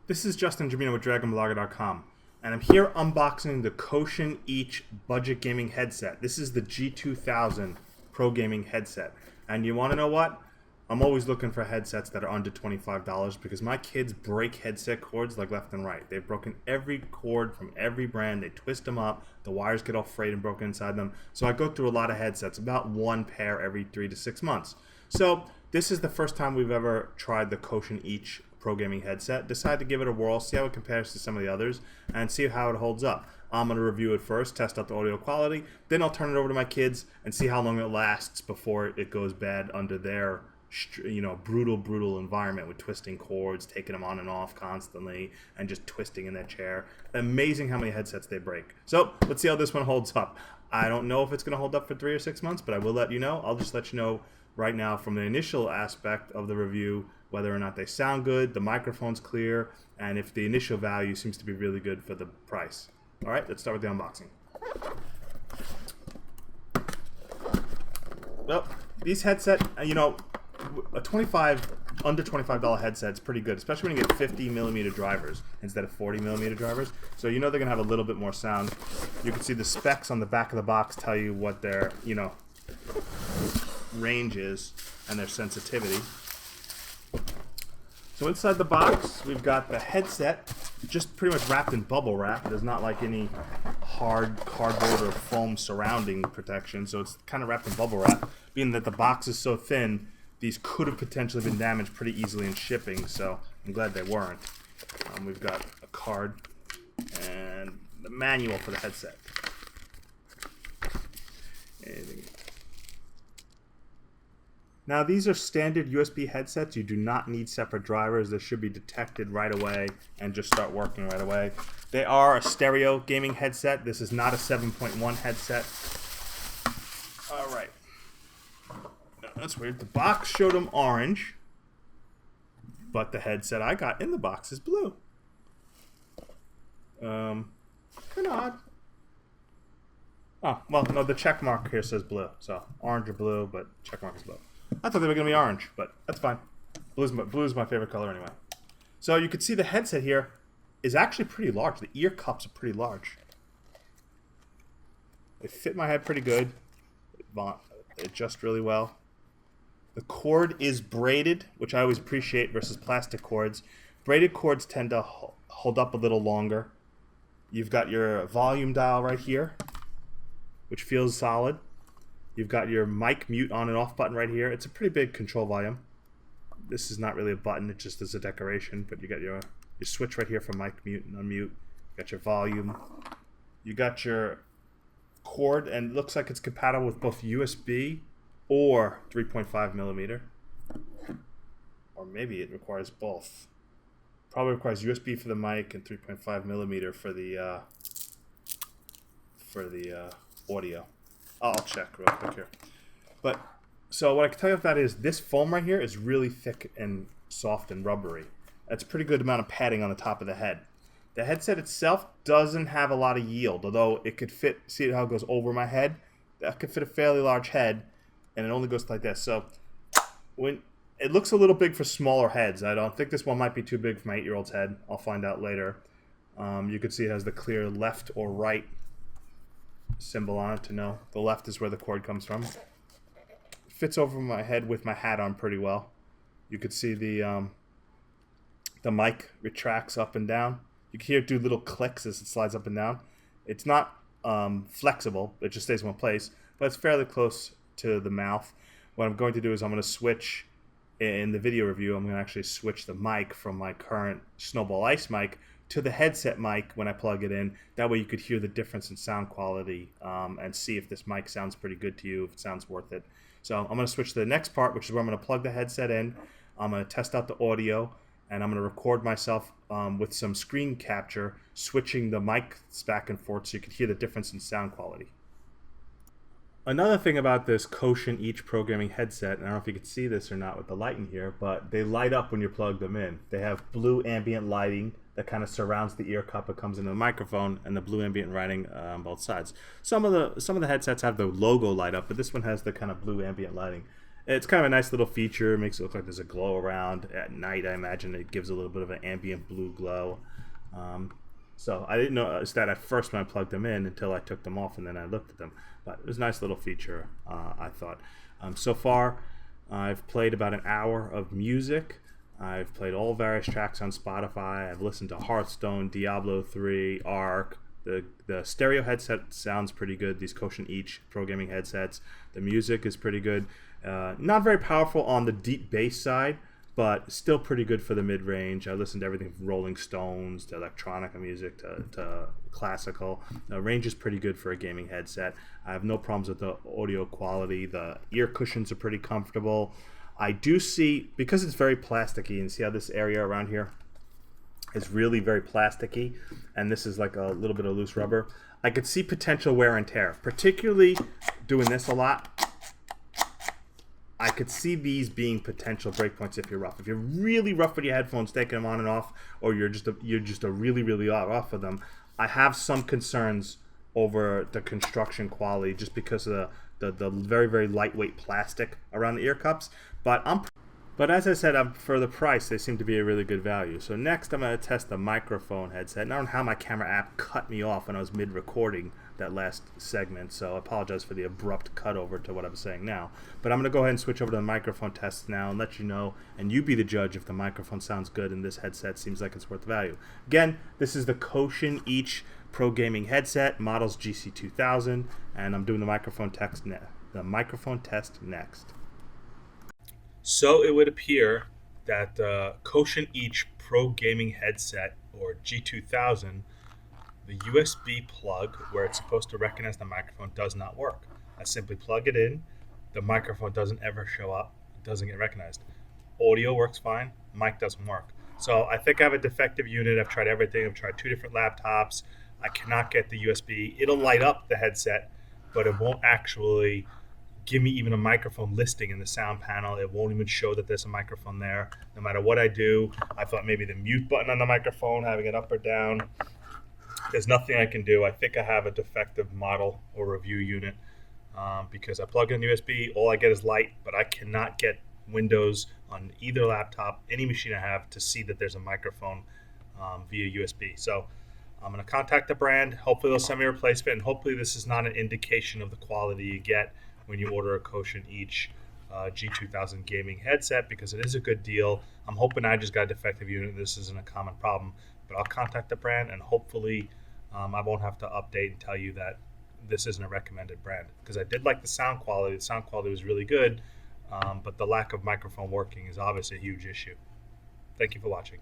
This is Justin Jamino with DragonBlogger.com, and I'm here unboxing the Kotion Each budget gaming headset. This is the G2000 pro gaming headset. And you want to know what? I'm always looking for headsets that are under $25 because my kids break headset cords like left and right. They've broken every cord from every brand. They twist them up. The wires get all frayed and broken inside them. So I go through a lot of headsets, about one pair every 3 to 6 months. So this is the first time we've ever tried the Kotion Each pro gaming headset. Decided to give it a whirl, see how it compares to some of the others, and see how it holds up. I'm going to review it first, test out the audio quality, then I'll turn it over to my kids and see how long it lasts before it goes bad under their brutal environment with twisting cords, taking them on and off constantly, and just twisting in their chair. Amazing how many headsets they break. So let's see how this one holds up. I don't know if it's going to hold up for 3 or 6 months, but I will let you know. I'll just let you know right now from the initial aspect of the review whether or not they sound good, the microphone's clear, and if the initial value seems to be really good for the price. All right, let's start with the unboxing. Well, these headset, a under $25 headset is pretty good, especially when you get 50mm drivers instead of 40mm drivers. So they're gonna have a little bit more sound. You can see the specs on the back of the box tell you what their range is and their sensitivity. So inside the box, we've got the headset, just pretty much wrapped in bubble wrap. There's not like any hard cardboard or foam surrounding protection, so it's kind of wrapped in bubble wrap. Being that the box is so thin, these could have potentially been damaged pretty easily in shipping, so I'm glad they weren't. We've got a card and the manual for the headset. Now these are standard USB headsets. You do not need separate drivers. They should be detected right away and just start working right away. They are a stereo gaming headset. This is not a 7.1 headset. All right. That's weird. The box showed them orange, but the headset I got in the box is blue. Kind of odd. Oh, well, no, the check mark here says blue. So orange or blue, but check mark is blue. I thought they were going to be orange, but that's fine. Blue's my favorite color anyway. So you can see the headset here is actually pretty large. The ear cups are pretty large. They fit my head pretty good. They adjust really well. The cord is braided, which I always appreciate versus plastic cords. Braided cords tend to hold up a little longer. You've got your volume dial right here, which feels solid. You've got your mic mute on and off button right here. It's a pretty big control volume. This is not really a button, it just is a decoration, but you got your switch right here for mic mute and unmute. You got your volume. You got your cord, and it looks like it's compatible with both USB or 3.5mm. Or maybe it requires both. Probably requires USB for the mic and 3.5mm for the audio. I'll check real quick here. But so what I can tell you about that is this foam right here is really thick and soft and rubbery. That's a pretty good amount of padding on the top of the head. The headset itself doesn't have a lot of yield, although it could fit, see how it goes over my head? That could fit a fairly large head, and it only goes like this. So when it looks a little big for smaller heads. I don't think this one might be too big for my 8-year-old's head. I'll find out later. You can see it has the clear left or right symbol on it to know the left is where the cord comes from. It fits over my head with my hat on pretty well. You could see the mic retracts up and down. You can hear it do little clicks as it slides up and down. It's not flexible, it just stays in one place, but it's fairly close to the mouth. What I'm going to do is I'm going to switch, in the video review, I'm going to actually switch the mic from my current Snowball Ice mic to the headset mic when I plug it in. That way you could hear the difference in sound quality and see if this mic sounds pretty good to you, if it sounds worth it. So I'm going to switch to the next part, which is where I'm going to plug the headset in. I'm going to test out the audio, and I'm going to record myself with some screen capture, switching the mics back and forth so you can hear the difference in sound quality. Another thing about this Kotion Each programming headset, and I don't know if you can see this or not with the light in here, but they light up when you plug them in. They have blue ambient lighting that kind of surrounds the ear cup that comes into the microphone, and the blue ambient lighting on both sides. Some of the headsets have the logo light up, but this one has the kind of blue ambient lighting. It's kind of a nice little feature. It makes it look like there's a glow around at night. I imagine it gives a little bit of an ambient blue glow. So I didn't notice that at first when I plugged them in until I took them off and then I looked at them. But it was a nice little feature, I thought. So far, I've played about an hour of music. I've played all various tracks on Spotify. I've listened to Hearthstone, Diablo 3, Ark. The stereo headset sounds pretty good. These Kotion Each pro gaming headsets. The music is pretty good. Not very powerful on the deep bass side, but still pretty good for the mid-range. I listened to everything from Rolling Stones to electronic music to classical. The range is pretty good for a gaming headset. I have no problems with the audio quality. The ear cushions are pretty comfortable. I do see, because it's very plasticky, and see how this area around here is really very plasticky, and this is like a little bit of loose rubber, I could see potential wear and tear, particularly doing this a lot. I could see these being potential breakpoints if you're rough. If you're really rough with your headphones, taking them on and off, or you're just a really off of them, I have some concerns over the construction quality just because of the very lightweight plastic around the ear cups. But as I said, for the price, they seem to be a really good value. So next, I'm going to test the microphone headset. And I don't know how my camera app cut me off when I was mid-recording that last segment, so I apologize for the abrupt cut over to what I'm saying now. But I'm going to go ahead and switch over to the microphone test now and let you know, and you be the judge if the microphone sounds good and this headset seems like it's worth the value. Again, this is the Kotion Each Pro Gaming Headset, models GC2000, and I'm doing the microphone test next. So it would appear that the Kotion Each Pro Gaming Headset, or G2000, the USB plug where it's supposed to recognize the microphone does not work. I simply plug it in, the microphone doesn't ever show up, it doesn't get recognized. Audio works fine, mic doesn't work. So I think I have a defective unit. I've tried everything. I've tried 2 different laptops. I cannot get the USB. It'll light up the headset, but it won't actually give me even a microphone listing in the sound panel. It won't even show that there's a microphone there. No matter what I do, I thought maybe the mute button on the microphone, having it up or down, there's nothing I can do. I think I have a defective model or review unit because I plug in USB, all I get is light, but I cannot get Windows on either laptop, any machine I have, to see that there's a microphone via USB. So I'm going to contact the brand. Hopefully they'll send me a replacement, and hopefully this is not an indication of the quality you get when you order a Kotion Each G2000 gaming headset, because it is a good deal. I'm hoping I just got a defective unit. This isn't a common problem, but I'll contact the brand, and hopefully I won't have to update and tell you that this isn't a recommended brand, because I did like the sound quality. The sound quality was really good, but the lack of microphone working is obviously a huge issue. Thank you for watching.